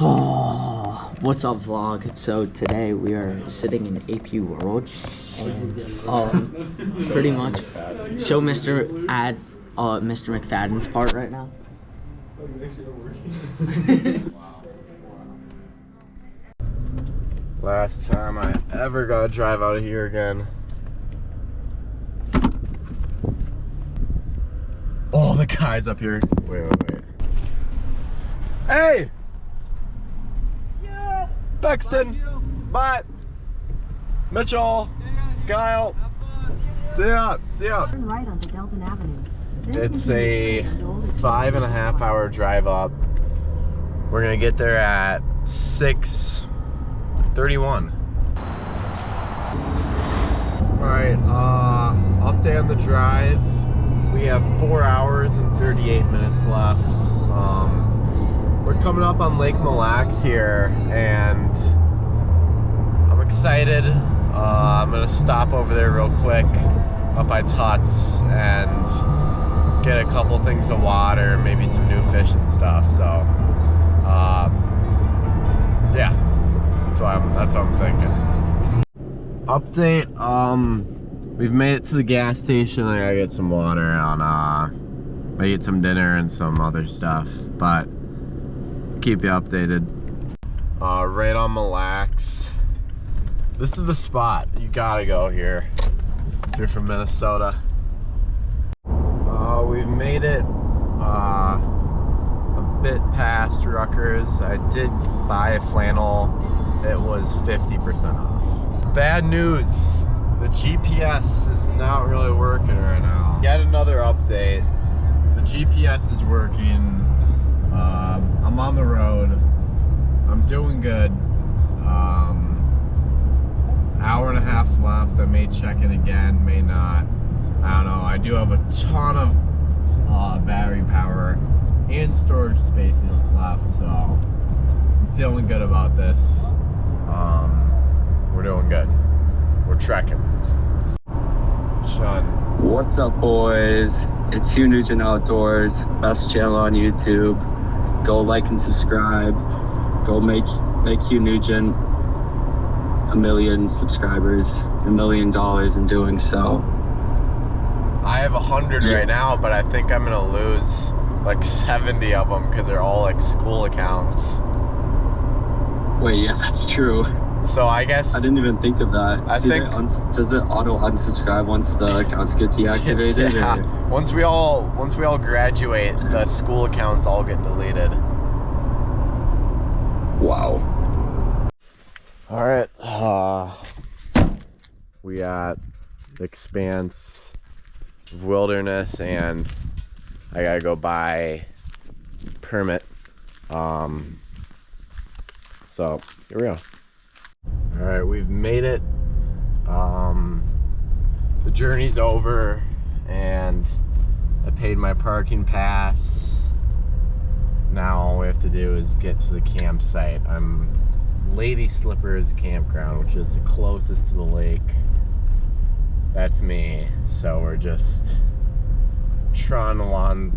Oh, what's up, vlog? So today we are sitting in AP World and pretty much show Mr. McFadden's part right now. Last time I ever got to drive out of here again. Oh, the guy's up here. Wait. Hey! Yeah! Bexton! Bye! Mitchell! Kyle! See ya! Right onto Delton Avenue. It's a 5.5 hour drive up. We're gonna get there at 6:31. Alright, update on the drive. We have 4 hours and 38 minutes left. We're coming up on Lake Mille Lacs here, and I'm excited. I'm gonna stop over there real quick up by Tuts and get a couple things of water, maybe some new fish and stuff. So, yeah, that's what I'm thinking. Update. We've made it to the gas station. I gotta get some water and I get some dinner and some other stuff, but I'll keep you updated. Right on Mille Lacs. This is the spot. You gotta go here if you're from Minnesota. We've made it a bit past Rutgers. I did buy a flannel. It was 50% off. Bad news. The GPS is not really working right now. Yet another update. The GPS is working. I'm on the road. I'm doing good. Hour and a half left. I may check it again, may not. I don't know. I do have a ton of battery power and storage space left, so I'm feeling good about this. We're doing good. We're trekking. Sean. What's up, boys? It's Hugh Nugent Outdoors, best channel on YouTube. Go like and subscribe. Go make Hugh Nugent a million subscribers, $1 million in doing so. I have 100 right now, but I think I'm gonna lose like 70 of them because they're all like school accounts. Wait, yeah, that's true. So I guess I didn't even think of that. Does it auto unsubscribe once the accounts get deactivated? Yeah. Or? Once we all graduate, the school accounts all get deleted. Wow. All right. We got the expanse of wilderness, and I gotta go buy permit. So here we go. All right, we've made it. The journey's over, and I paid my parking pass. Now all we have to do is get to the campsite. I'm Lady Slippers Campground, which is the closest to the lake. That's me. So we're just trotting along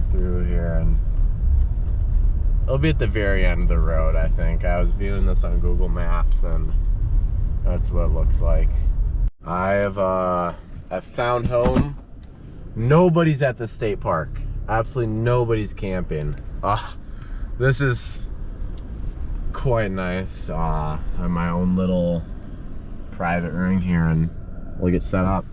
through here, and it'll be at the very end of the road, I think. I was viewing this on Google Maps, and that's what it looks like. I've found home. Nobody's at the state park. Absolutely nobody's camping. This is quite nice. I have my own little private ring here, and we'll get set up.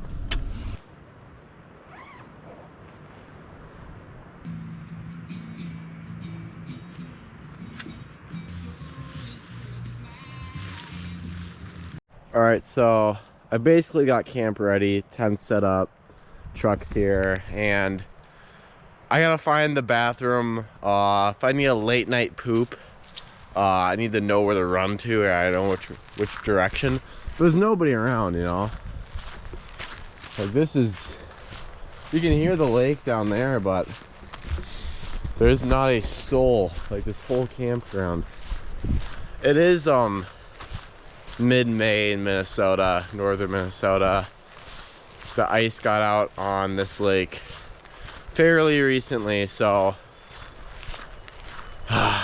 Alright, so I basically got camp ready, tent set up, trucks here, and I gotta find the bathroom. If I need a late night poop, I need to know where to run to, or I don't know which direction. There's nobody around, you know. Like, this is, you can hear the lake down there, but there's not a soul. Like, this whole campground. It is mid-May in Minnesota, northern Minnesota. The ice got out on this lake fairly recently, so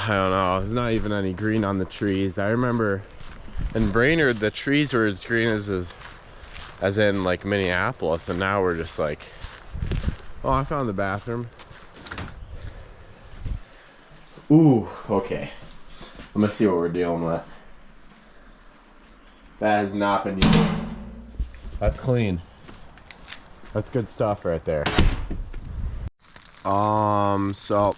I don't know. There's not even any green on the trees. I remember in Brainerd, the trees were as green as in like Minneapolis, and now we're just like, oh, I found the bathroom. Ooh, okay. I'm gonna see what we're dealing with. That has not been used. That's clean. That's good stuff right there. So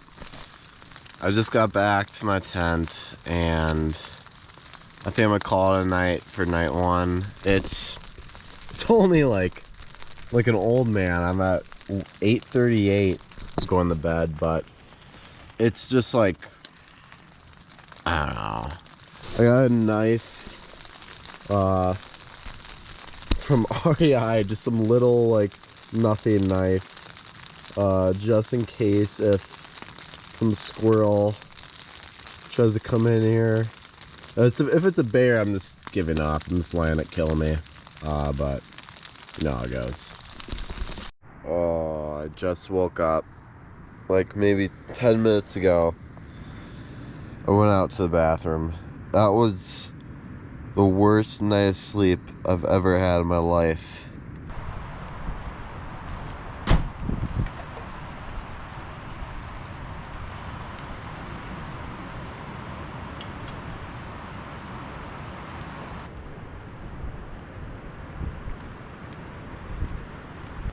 I just got back to my tent, and I think I'm gonna call it a night for night one. It's only like an old man. I'm at 8:38 going to bed, but it's just like, I don't know. I got a knife from REI, just some little like nothing knife, just in case if some squirrel tries to come in here. If it's a bear, I'm just giving up. I'm just letting it kill me. But you know how it goes. Oh, I just woke up like maybe 10 minutes ago. I went out to the bathroom. That was the worst night of sleep I've ever had in my life.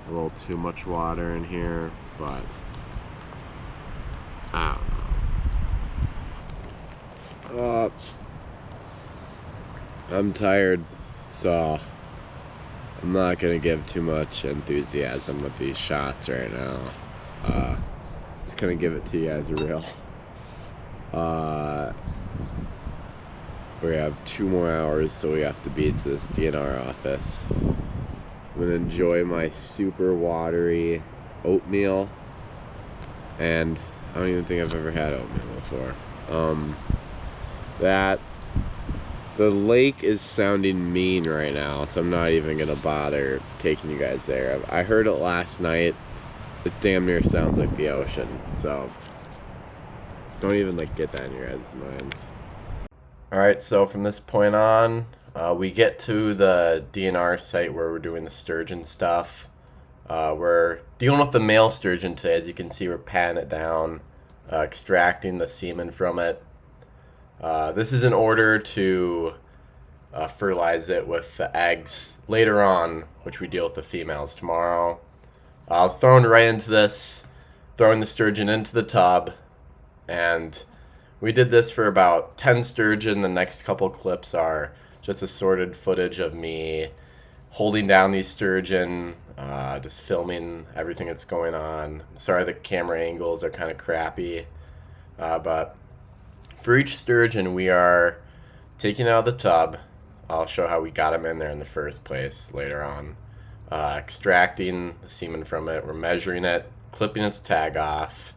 A little too much water in here, but I don't know. I'm tired, so I'm not gonna give too much enthusiasm with these shots right now. Just gonna give it to you as a real. We have 2 more hours, so we have to be to this DNR office. I'm gonna enjoy my super watery oatmeal, and I don't even think I've ever had oatmeal before. The lake is sounding mean right now, so I'm not even gonna bother taking you guys there. I heard it last night. It damn near sounds like the ocean, so don't even like get that in your guys' minds. Alright, so from this point on, we get to the DNR site where we're doing the sturgeon stuff. We're dealing with the male sturgeon today. As you can see, we're patting it down, extracting the semen from it. This is in order to fertilize it with the eggs later on, which we deal with the females tomorrow. I was thrown right into this, throwing the sturgeon into the tub, and we did this for about 10 sturgeon. The next couple clips are just assorted footage of me holding down these sturgeon, just filming everything that's going on. Sorry the camera angles are kind of crappy, but for each sturgeon we are taking it out of the tub. I'll show how we got him in there in the first place later on. Extracting the semen from it, we're measuring it, clipping its tag off,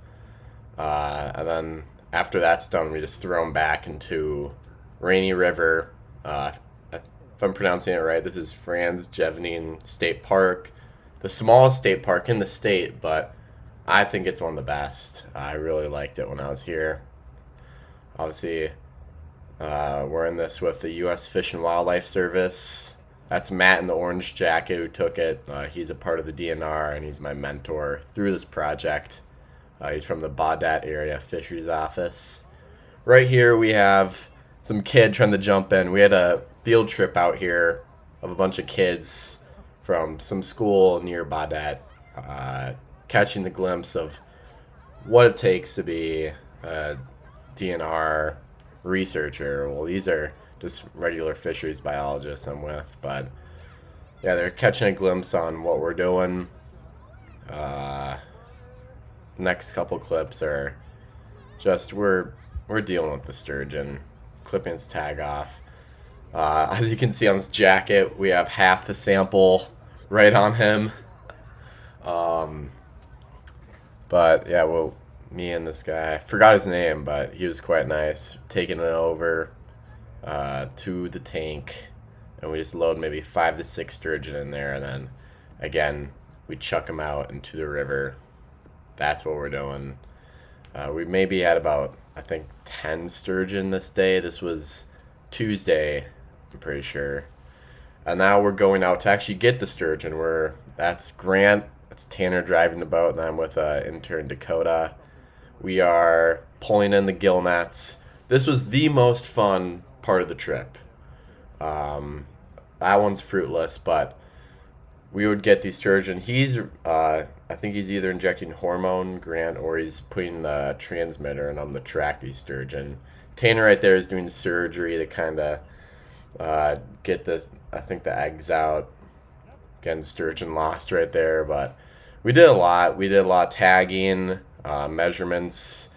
and then after that's done, we just throw them back into Rainy River. If I'm pronouncing it right, this is Franz Jevning State Park, the smallest state park in the state, but I think it's one of the best. I really liked it when I was here. Obviously, we're in this with the U.S. Fish and Wildlife Service. That's Matt in the orange jacket who took it. He's a part of the DNR, and he's my mentor through this project. He's from the Baudette area fisheries office. Right here we have some kid trying to jump in. We had a field trip out here of a bunch of kids from some school near Baudette, catching the glimpse of what it takes to be a DNR researcher. Well, these are just regular fisheries biologists I'm with, but yeah, they're catching a glimpse on what we're doing. Next couple clips are just we're dealing with the sturgeon, clipping its tag off. As you can see on this jacket, we have half the sample right on him. But yeah, well, me and this guy, I forgot his name, but he was quite nice, taking it over to the tank, and we just load maybe 5 to 6 sturgeon in there, and then again we chuck them out into the river. That's what we're doing. We maybe had about I think 10 sturgeon this day. This was Tuesday, I'm pretty sure. And now we're going out to actually get the sturgeon. That's Grant, that's Tanner driving the boat, and I'm with intern Dakota. We are pulling in the gill nets. This was the most fun part of the trip. That one's fruitless, but we would get these sturgeon. I think he's either injecting hormone, Grant, or he's putting the transmitter in them to track these sturgeon. Tanner right there is doing surgery to kind of get the eggs out. Again, sturgeon lost right there, but we did a lot. We did a lot of tagging, measurements.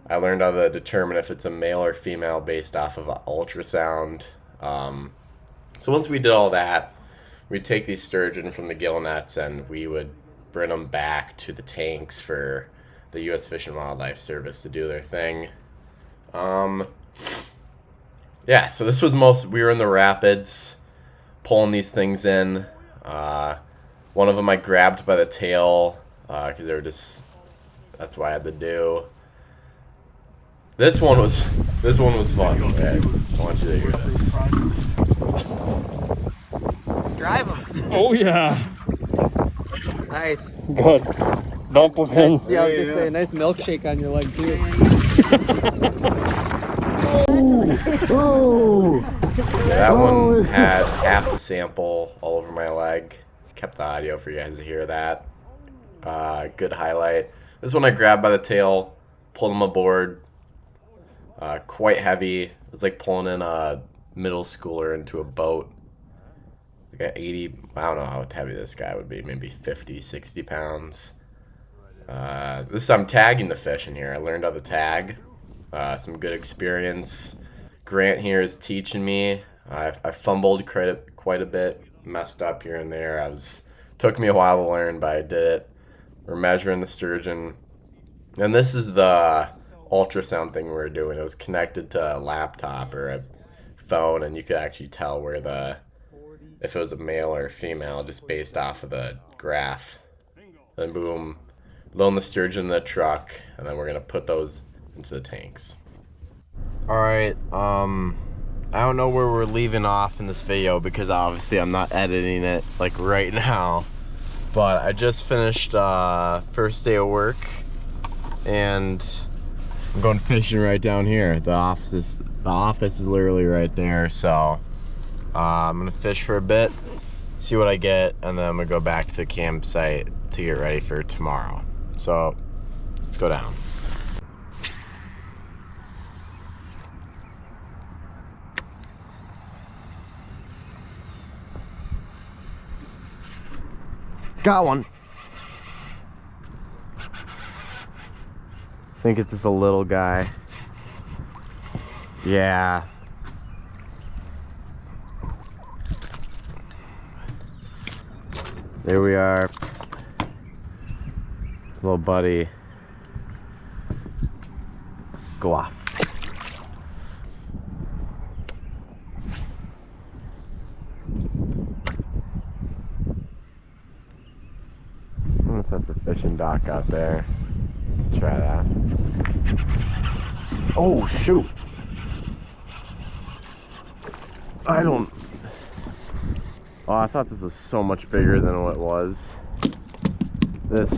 I learned how to determine if it's a male or female based off of an ultrasound. So once we did all that, we'd take these sturgeon from the gill nets and we would bring them back to the tanks for the U.S. Fish and Wildlife Service to do their thing. Yeah, so this was we were in the rapids, pulling these things in. One of them I grabbed by the tail, because they were that's what I had to do. This one was fun. Okay, I want you to hear this. Drive them. Oh yeah. Nice. Good. Dump them in. Nice, yeah, I was gonna say, a nice milkshake on your leg too. That one had half the sample all over my leg. Kept the audio for you guys to hear that. Good highlight. This one I grabbed by the tail, pulled him aboard. Quite heavy. It was like pulling in a middle schooler into a boat. Like 80, I don't know how heavy this guy would be, maybe 50, 60 pounds. I'm tagging the fish in here. I learned how to tag. Some good experience. Grant here is teaching me. I fumbled quite a bit, messed up here and there. Took me a while to learn, but I did it. We're measuring the sturgeon. And this is the ultrasound thing we were doing. It was connected to a laptop or a phone, and you could actually tell if it was a male or a female just based off of the graph. Then boom, load the sturgeon in the truck, and then we're gonna put those into the tanks. Alright, I don't know where we're leaving off in this video because obviously I'm not editing it like right now. But I just finished first day of work and I'm going fishing right down here. The office is literally right there, so I'm gonna fish for a bit, see what I get, and then I'm gonna go back to the campsite to get ready for tomorrow. So let's go down. Got one. I think it's just a little guy. Yeah. There we are. Little buddy. Go off. I wonder if that's a fishing dock out there. Try that. Oh shoot! Oh, I thought this was so much bigger than what it was. This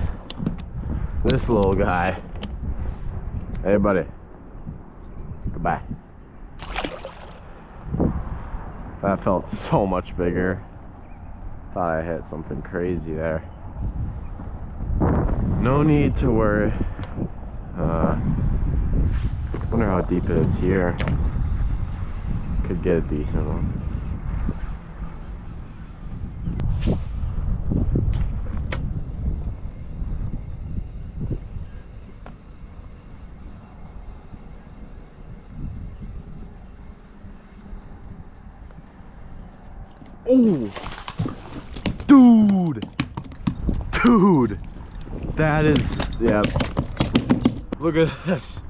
little guy. Hey buddy. Goodbye. That felt so much bigger. Thought I hit something crazy there. No need to worry. Wonder how deep it is here. Could get a decent one. Oh, dude, that is, yeah. Look at this.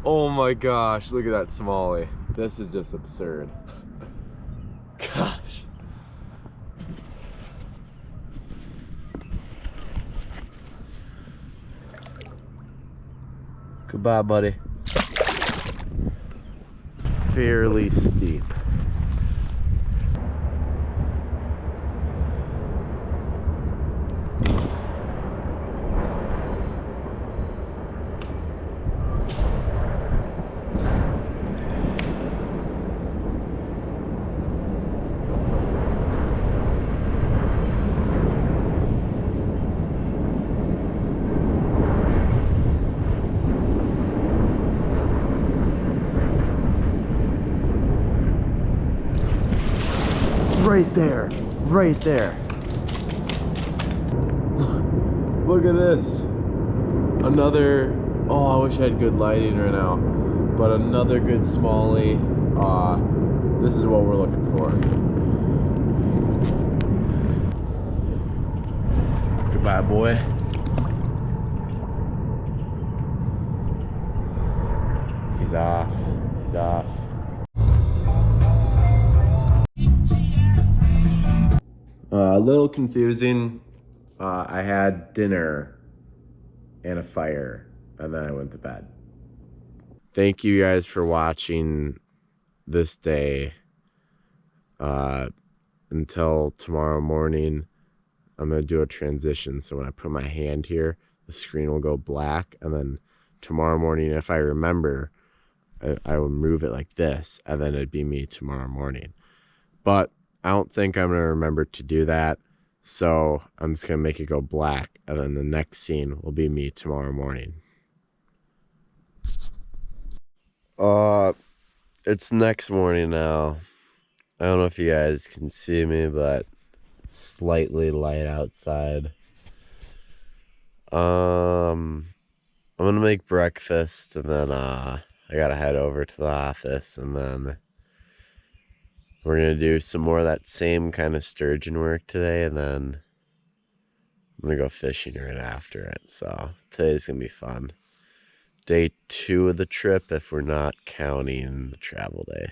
Oh my gosh, look at that smallie. This is just absurd. Gosh. Goodbye, buddy. fairly steep. Right there, right there. Look at this. Another, oh, I wish I had good lighting right now, but another good smallie. This is what we're looking for. Goodbye, boy. He's off, he's off. A little confusing. I had dinner and a fire, and then I went to bed. Thank you guys for watching this day. Until tomorrow morning, I'm going to do a transition. So when I put my hand here, the screen will go black. And then tomorrow morning, if I remember, I will move it like this, and then it'd be me tomorrow morning. But I don't think I'm going to remember to do that. So I'm just going to make it go black. And then the next scene will be me tomorrow morning. It's next morning now. I don't know if you guys can see me, but it's slightly light outside. I'm going to make breakfast, and then I got to head over to the office, and then we're going to do some more of that same kind of sturgeon work today, and then I'm going to go fishing right after it. So today's going to be fun. Day 2 of the trip if we're not counting the travel day.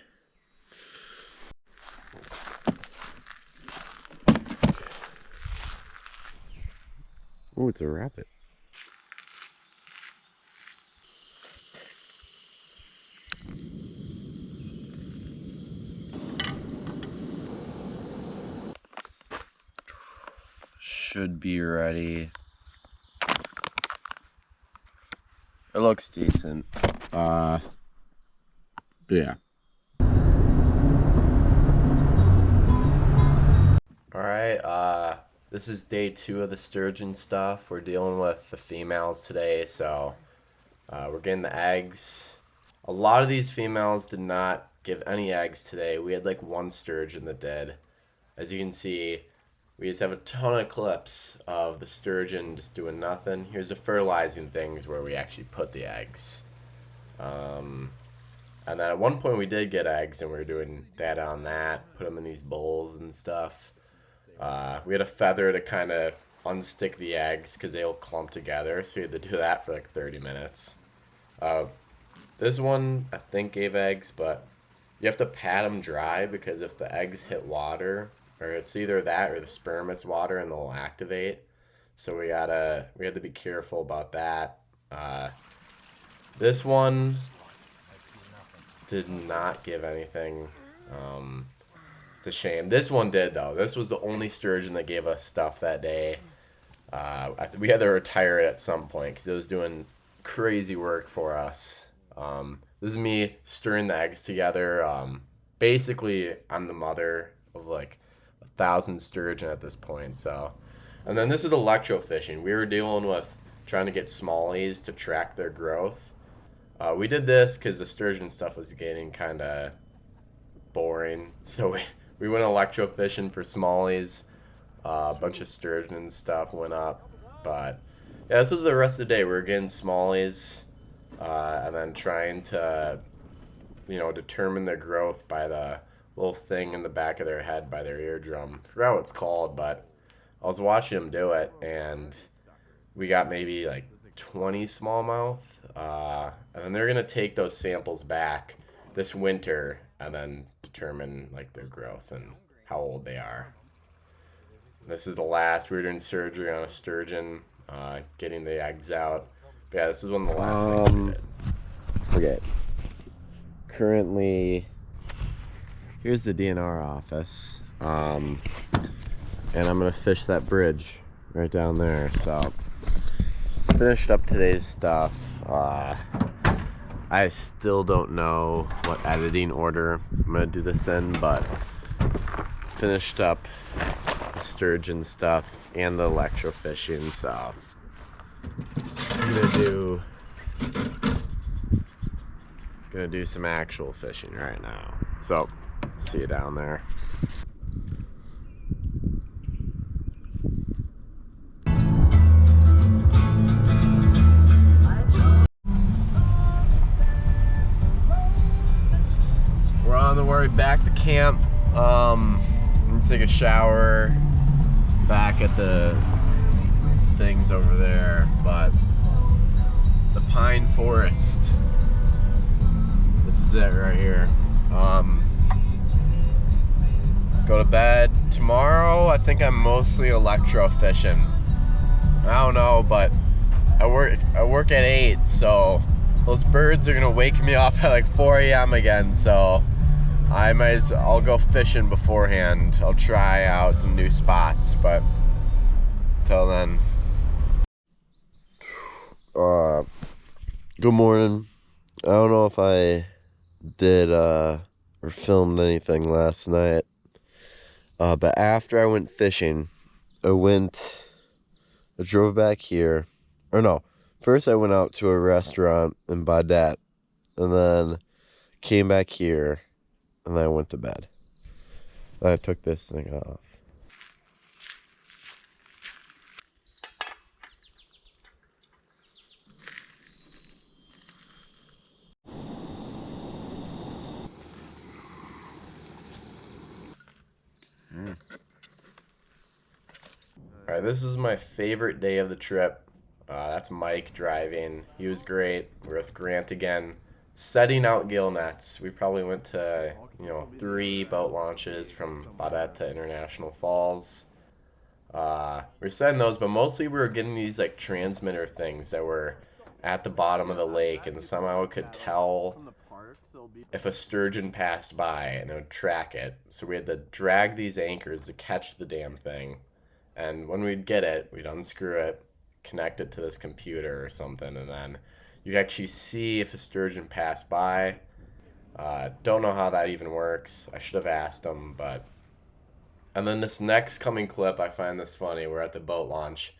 Oh, it's a rabbit. Should be ready. It looks decent. But yeah. Alright, this is day 2 of the sturgeon stuff. We're dealing with the females today, so we're getting the eggs. A lot of these females did not give any eggs today. We had like 1 sturgeon that did. As you can see, we just have a ton of clips of the sturgeon just doing nothing. Here's the fertilizing things where we actually put the eggs. And then at one point we did get eggs, and we were doing data on that, put them in these bowls and stuff. We had a feather to kind of unstick the eggs because they'll clump together, so we had to do that for like 30 minutes. This one I think gave eggs, but you have to pat them dry because if the eggs hit water, or it's either that or the sperm hits water and they'll activate. So we had to be careful about that. This one did not give anything. It's a shame. This one did though. This was the only sturgeon that gave us stuff that day. We had to retire it at some point because it was doing crazy work for us. This is me stirring the eggs together. Basically, I'm the mother of like 1,000 sturgeon at this point. So, and then this is electrofishing. We were dealing with trying to get smallies to track their growth. We did this because the sturgeon stuff was getting kind of boring. So we went electrofishing for smallies. A bunch of sturgeon and stuff went up. But yeah, this was the rest of the day. We were getting smallies and then trying to, determine their growth by the little thing in the back of their head by their eardrum. I forgot what it's called, but I was watching them do it, and we got maybe like 20 smallmouth. And then they're going to take those samples back this winter and then determine like their growth and how old they are. This is the last. We were doing surgery on a sturgeon, getting the eggs out. But yeah, this is one of the last things we did. Okay. Currently here's the DNR office. And I'm gonna fish that bridge right down there. So finished up today's stuff. I still don't know what editing order I'm gonna do this in, but finished up the sturgeon stuff and the electrofishing, so I'm gonna do some actual fishing right now. So see you down there. We're on the way back to camp. I'm gonna take a shower back at the things over there, but the pine forest, this is it right here. Go to bed tomorrow. I think I'm mostly electrofishing. I don't know, but I work at 8, so those birds are gonna wake me up at like 4 a.m. again, so I'll go fishing beforehand. I'll try out some new spots, but until then. Good morning. I don't know if I did or filmed anything last night, but after I went fishing, I drove back here, or no, first I went out to a restaurant in Baudette, and then came back here, and then I went to bed. Then I took this thing off. All right, this is my favorite day of the trip. That's Mike driving. He was great. We're with Grant again, setting out gill nets. We probably went to 3 boat launches from Baudette to International Falls. We're setting those, but mostly we were getting these like transmitter things that were at the bottom of the lake, and somehow it could tell if a sturgeon passed by and it would track it. So we had to drag these anchors to catch the damn thing. And when we'd get it, we'd unscrew it, connect it to this computer or something, and then you actually see if a sturgeon passed by. Don't know how that even works. I should have asked them, but... And then this next coming clip, I find this funny. We're at the boat launch,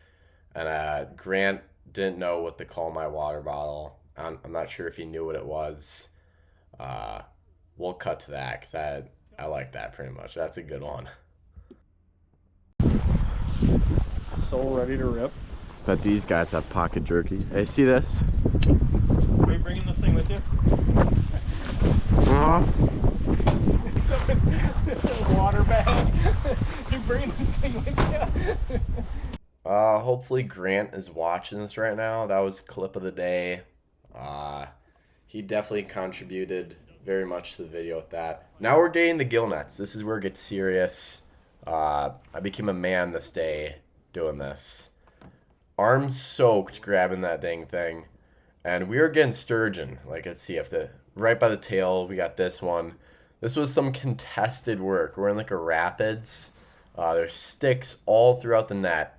and Grant didn't know what to call my water bottle. I'm not sure if he knew what it was. We'll cut to that, because I like that pretty much. That's a good one. So ready to rip. But these guys have pocket jerky. Hey, see this? Are you bringing this thing with you? Water bag. You bringing this thing with you? Hopefully Grant is watching this right now. That was clip of the day. He definitely contributed very much to the video with that. Now we're getting the gill nets. This is where it gets serious. I became a man this day doing this. Arms soaked grabbing that dang thing. And we were getting sturgeon. Like, let's see, right by the tail, we got this one. This was some contested work. We're in like a rapids. There's sticks all throughout the net.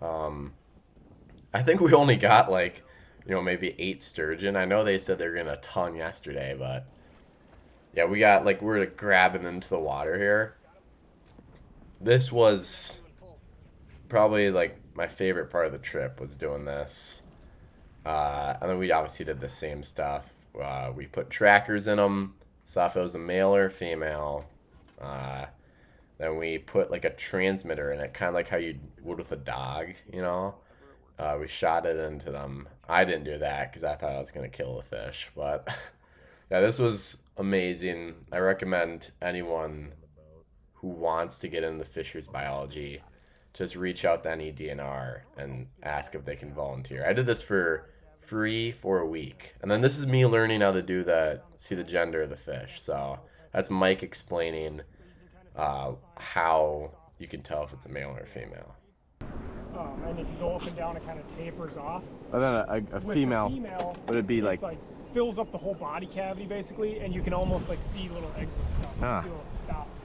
I think we only got like, maybe 8 sturgeon. I know they said they were getting a ton yesterday, but yeah, we're grabbing into the water here. This was probably like my favorite part of the trip, was doing this. And then we obviously did the same stuff. We put trackers in them, saw if it was a male or a female. Then we put like a transmitter in it, kind of like how you would with a dog, We shot it into them. I didn't do that because I thought I was going to kill the fish. But yeah, this was amazing. I recommend anyone who wants to get into fisheries biology, just reach out to any DNR and ask if they can volunteer. I did this for free for a week. And then this is me learning how to see the gender of the fish. So that's Mike explaining how you can tell if it's a male or a female. And if you go up and down, it kind of tapers off. And then a female, would it be like fills up the whole body cavity basically, and you can almost like see little eggs and stuff. Ah. See little dots.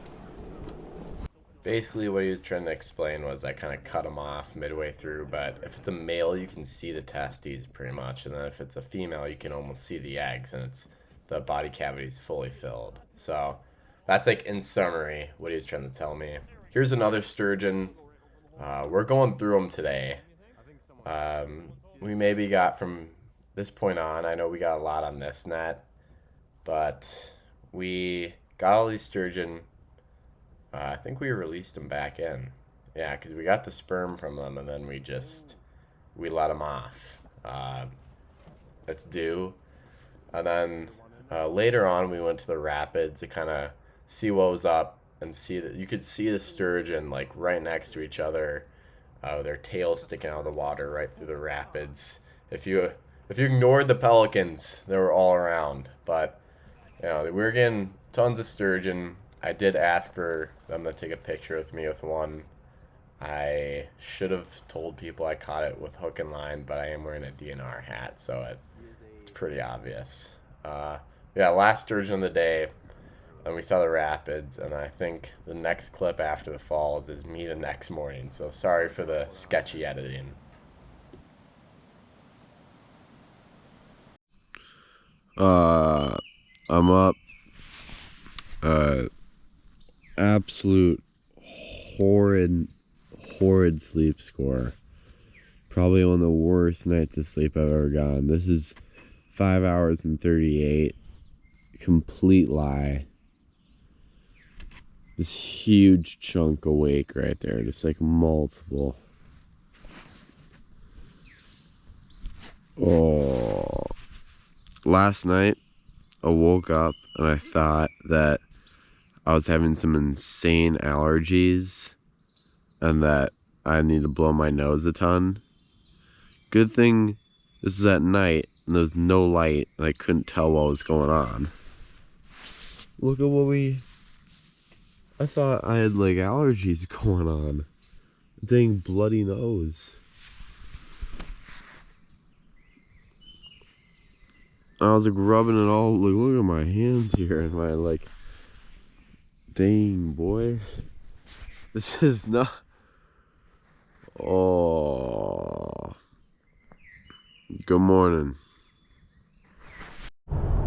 Basically, what he was trying to explain was I kind of cut them off midway through, but if it's a male, you can see the testes pretty much, and then if it's a female, you can almost see the eggs, and it's the body cavity is fully filled. So that's like in summary what he was trying to tell me. Here's another sturgeon. We're going through them today. We maybe got from this point on, I know we got a lot on this net, but we got all these sturgeon. I think we released them back in. Yeah, because we got the sperm from them, and then we let them off. It's due. And then later on, we went to the rapids to kind of see what was up and see that you could see the sturgeon like right next to each other, their tails sticking out of the water right through the rapids. If you ignored the pelicans, they were all around. But you know, we were getting tons of sturgeon. I did ask for them to take a picture with me with one. I should have told people I caught it with hook and line, but I am wearing a DNR hat, so it's pretty obvious. Yeah, last sturgeon of the day, and we saw the rapids, and I think the next clip after the falls is me the next morning, so sorry for the sketchy editing. I'm up. Absolute horrid sleep score. Probably one of the worst nights of sleep I've ever gotten. This is 5 hours and 38. Complete lie. This huge chunk awake right there. Just like multiple. Oh. Last night, I woke up and I thought that I was having some insane allergies and that I need to blow my nose a ton. Good thing this is at night and there's no light and I couldn't tell what was going on. Look at what I thought I had like allergies going on. Dang bloody nose. I was like rubbing it all, like look at my hands here and my like, dang boy. This is not, oh. Good morning.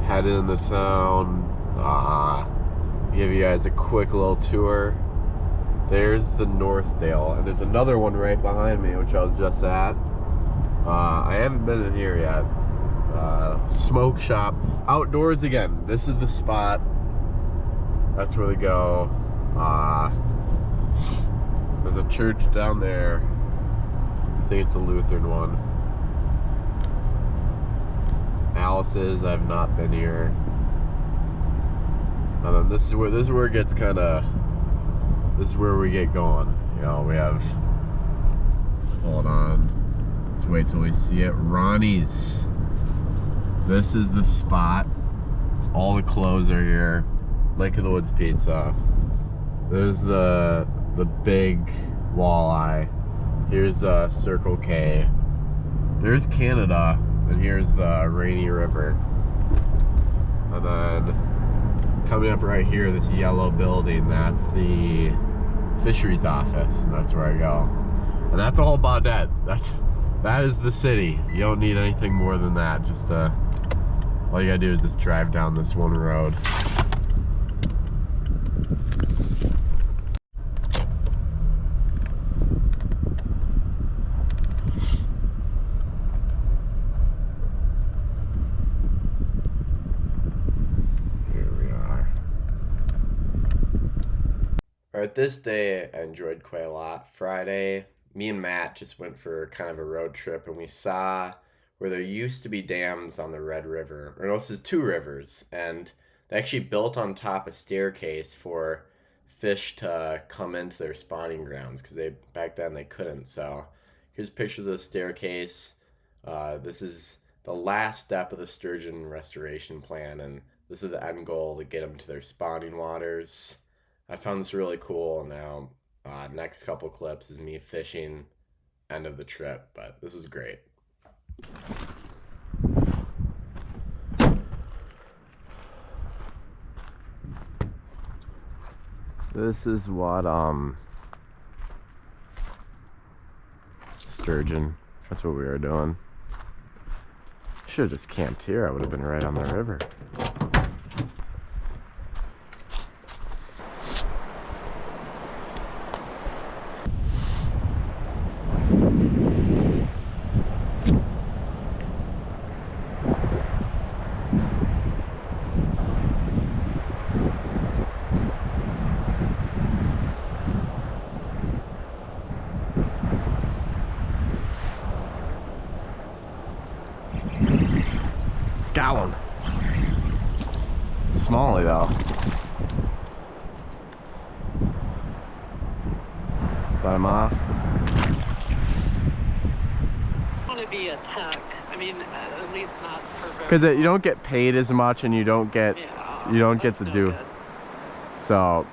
Headed into town. Give you guys a quick little tour. There's the Northdale, and there's another one right behind me, which I was just at. I haven't been in here yet. Smoke shop. Outdoors again. This is the spot. That's where they go. There's a church down there. I think it's a Lutheran one. Alice's, I've not been here. And then this is where it gets kind of. This is where we get going. You know, we have. Hold on. Let's wait till we see it. Ronnie's. This is the spot. All the clothes are here. Lake of the Woods Pizza. There's the big walleye. Here's Circle K. There's Canada, and here's the Rainy River. And then coming up right here, this yellow building, that's the fisheries office, and that's where I go. And that's all Baudette. That is the city. You don't need anything more than that. Just all you gotta do is just drive down this one road. Alright, this day I enjoyed quite a lot. Friday, me and Matt just went for kind of a road trip, and we saw where there used to be dams on the Red River. Or no, this is two rivers, and they actually built on top a staircase for fish to come into their spawning grounds, because back then they couldn't. So here's pictures of the staircase. This is the last step of the sturgeon restoration plan, and this is the end goal, to get them to their spawning waters. I found this really cool. Now, next couple clips is me fishing, end of the trip, but this was great. This is what sturgeon. That's what we were doing. Should have just camped here. I would have been right on the river. Got one. Smallie though. Let him off. I want to be a tech. I mean, at least not for Because you don't get paid as much, and you don't get to do. Good. So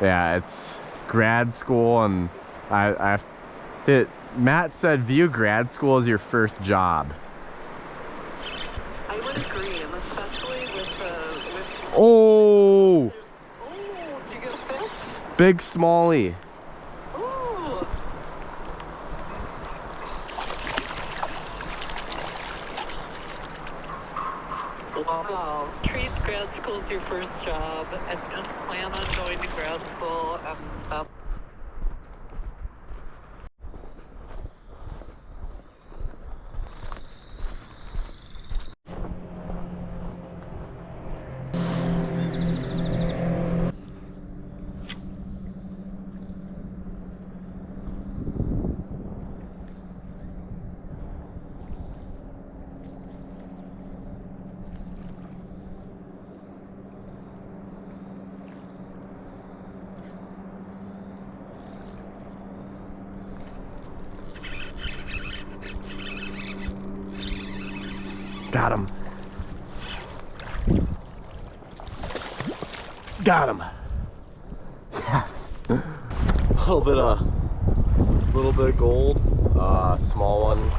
yeah, it's grad school, and I have to, Matt said view grad school as your first job. I would agree, and especially with Oh, did you get a fish? big smallie. Ooh. Wow. Treat grad school as your first job, and just plan on going to grad school. Got him. Got him. Yes. Little bit of gold. Small one.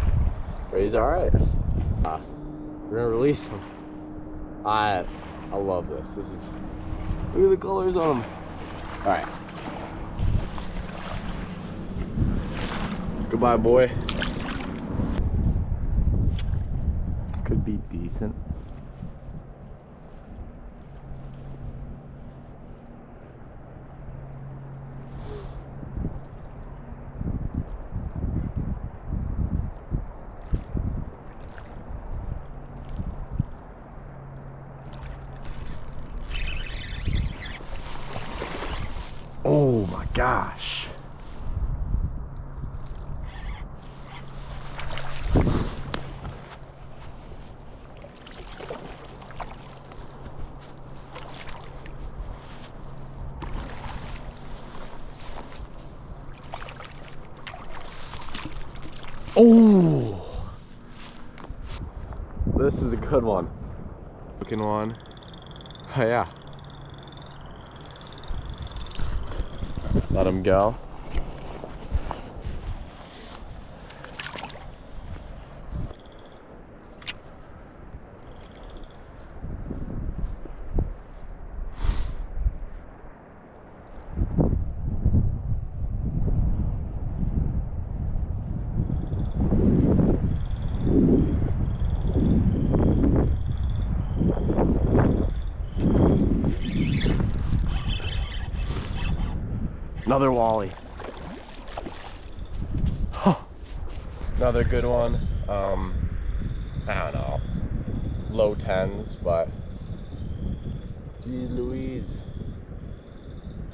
But he's all right. We're gonna release him. I love this. This is, look at the colors on him. All right. Goodbye, boy. Could be decent. Oh my gosh. Oh, this is a good one. Looking one. Oh yeah. Let him go. Another wally. Huh. Another good one. I don't know, low 10s, but geez Louise.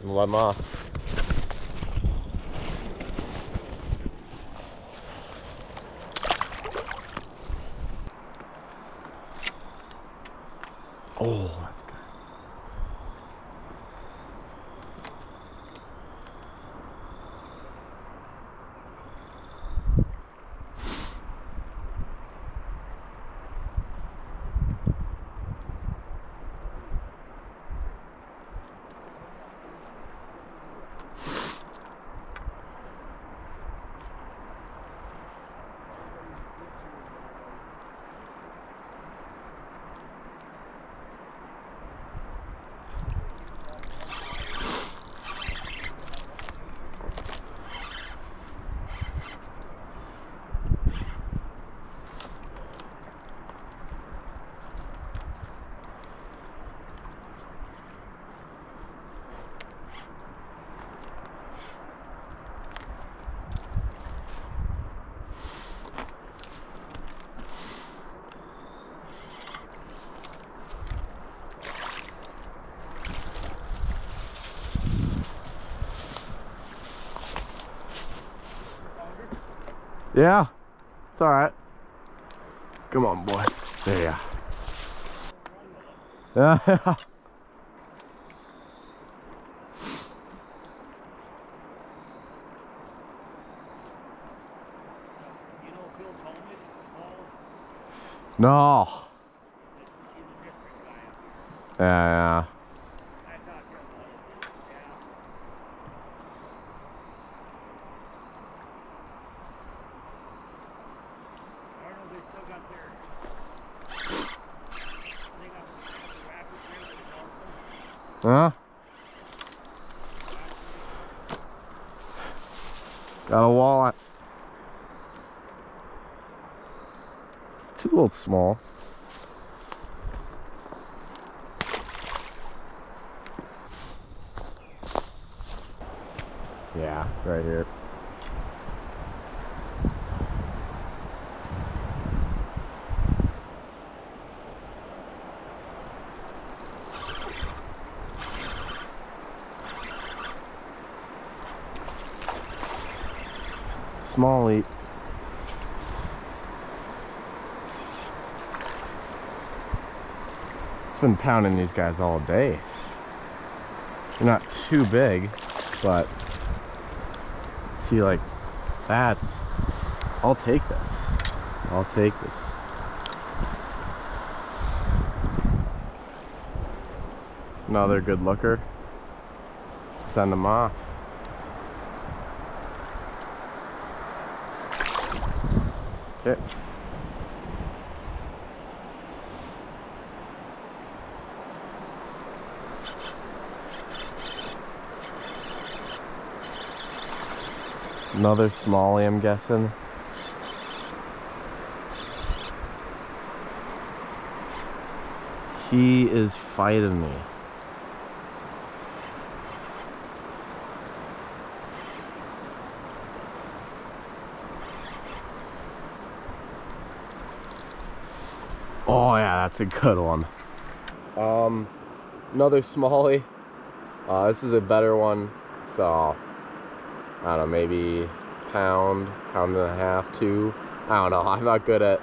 Let him off. Oh, that's good. Yeah, it's all right. Come on, boy. There you go. Yeah. No. Yeah. Huh? Got a walleye. It's a little small. Yeah, right here. Smallie. It's been pounding these guys all day. They're not too big, but see, like, that's, I'll take this. I'll take this. Another good looker. Send them off. Okay. Another smallie, I'm guessing. He is fighting me. Oh yeah, that's a good one. Another smallie. This is a better one, so I don't know, maybe pound and a half, 2. I don't know. I'm not good at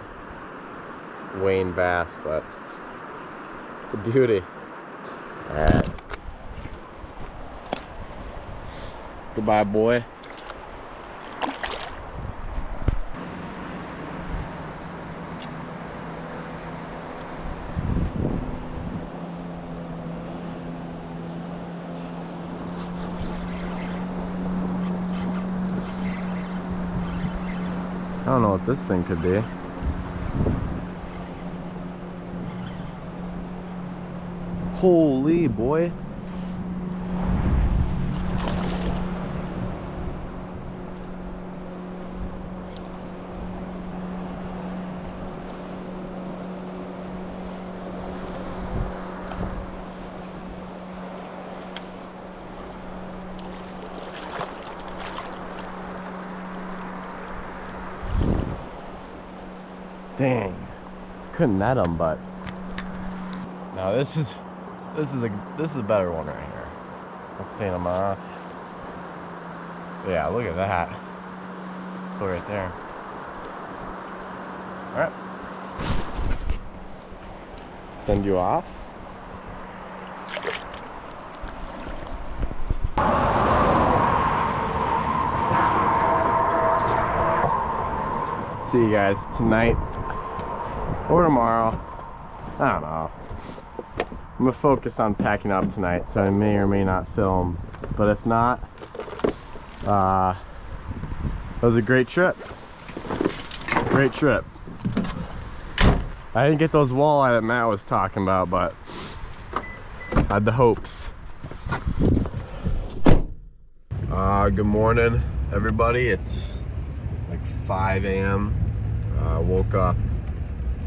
weighing bass, but it's a beauty. All right. Goodbye, boy. I don't know what this thing could be. Holy boy. Dang, couldn't net him, but now this is a better one right here. I'll clean them off. Yeah, look at that. Look right there. All right, send you off. See you guys tonight or tomorrow. I don't know. I'm gonna focus on packing up tonight, so I may or may not film. But if not, that was a great trip. Great trip. I didn't get those walleye that Matt was talking about, but I had the hopes. Good morning, everybody. It's like 5 a.m. Woke up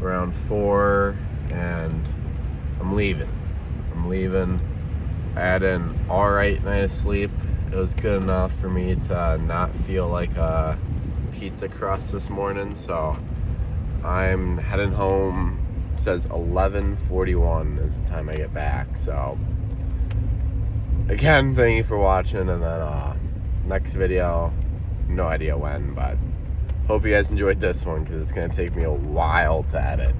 around 4 and I'm leaving. I had an alright night of sleep. It was good enough for me to not feel like a pizza crust this morning, so I'm heading home. It says 11:41 is the time I get back. So again, thank you for watching, and then next video, no idea when, but hope you guys enjoyed this one because it's going to take me a while to edit.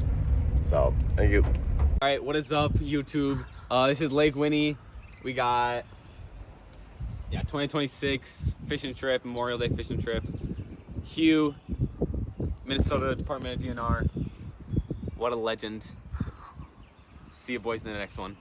So, thank you. All right, what is up, YouTube? This is Lake Winnie. We got 2026 fishing trip, Memorial Day fishing trip. Hugh, Minnesota Department of DNR. What a legend. See you boys in the next one.